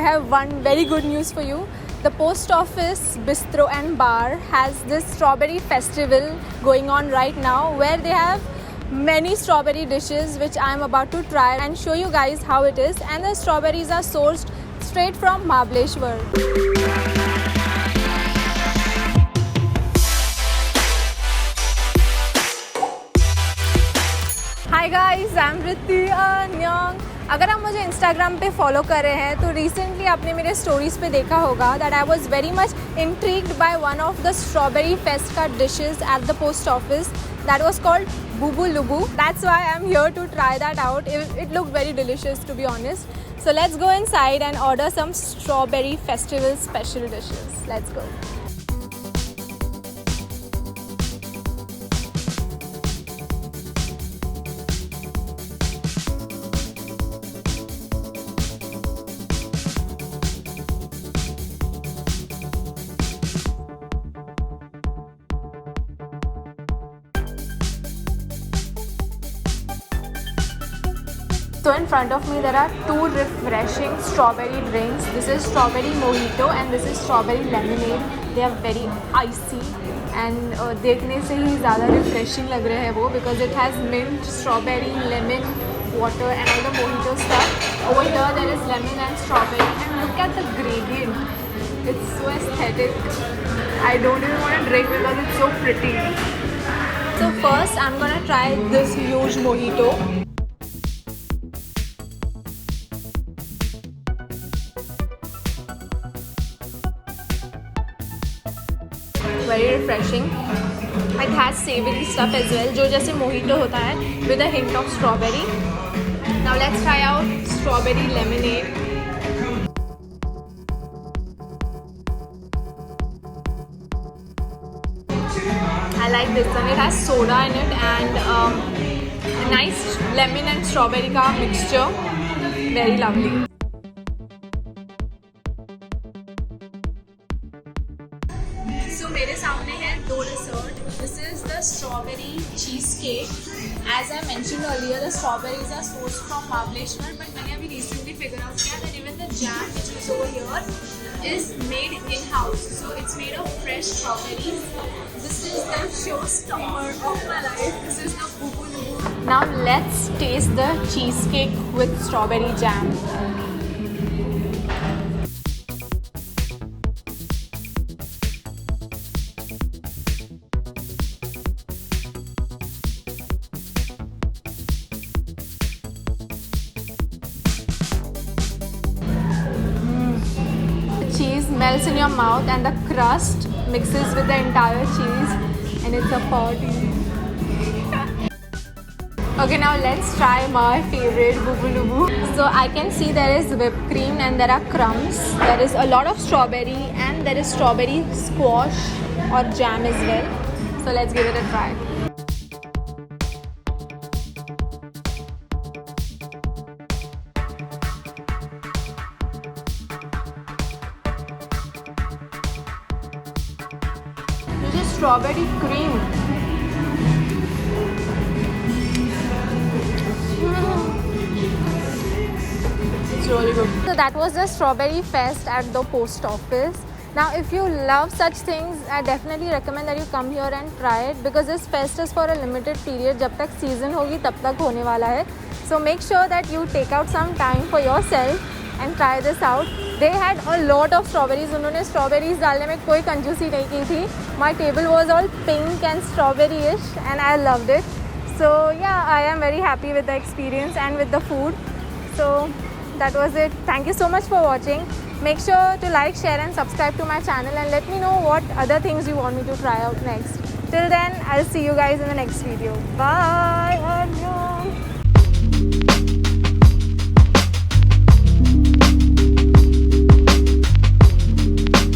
have one very good news for you. The Post Office Bistro and Bar has this strawberry festival going on right now where they have many strawberry dishes which I am about to try and show you guys how it is. And the strawberries are sourced straight from Mahabaleshwar. Hi guys, I'm Ritti Anyang. अगर आप मुझे Instagram पे follow कर रहे हैं तो recently आपने मेरे स्टोरीज़ पे देखा होगा that I was very much intrigued by one of the strawberry fest का dishes at the post office that was called बुबू लुबू. That's why I am here to try that out. It look very delicious to be honest. So let's go inside and order some strawberry festival special dishes. Let's go. So in front of me there are two refreshing strawberry drinks. This is strawberry mojito and this is strawberry lemonade. They are very icy and देखने से ही ज़्यादा refreshing लग रहे हैं वो because it has mint, strawberry, lemon, water and all the mojito stuff. Over here there is lemon and strawberry and look at the gradient. It's so aesthetic. I don't even want to drink because it's so pretty. So first I'm gonna try this huge mojito. Very refreshing. It has savory stuff as well, जो जैसे mojito होता है with a hint of strawberry. Now let's try out strawberry lemonade. I like this one. It has soda in it and a nice lemon and strawberry का mixture. Very lovely. So मेरे सामने है दो dessert. This is the strawberry cheesecake. As I mentioned earlier, the strawberries are sourced from Mahabaleshwar, but मैंने अभी recently figured out किया that even the jam which is over here is made in-house. So it's made of fresh strawberries. This is the showstopper of my life. This is the bubu lubu. Now let's taste the cheesecake with strawberry jam. Cheese melts in your mouth and the crust mixes with the entire cheese and it's a party. Okay, now let's try my favorite bubu lubu. So I can see there is whipped cream and there are crumbs. There is a lot of strawberry and there is strawberry squash or jam as well. So let's give it a try. This is strawberry cream. It's really good. So that was the strawberry fest at the post office. Now if you love such things, I definitely recommend that you come here and try it because this fest is for a limited period. जब तक season होगी तब तक होने वाला है. So make sure that you take out some time for yourself and try this out. They had a lot of strawberries. उन्होंने strawberries डालने में कोई कंजूसी नहीं की थी. My table was all pink and strawberry-ish and I loved it. So yeah, I am very happy with the experience and with the food. So that was it. Thank you so much for watching. Make sure to like, share and subscribe to my channel and let me know what other things you want me to try out next. Till then, I'll see you guys in the next video. Bye!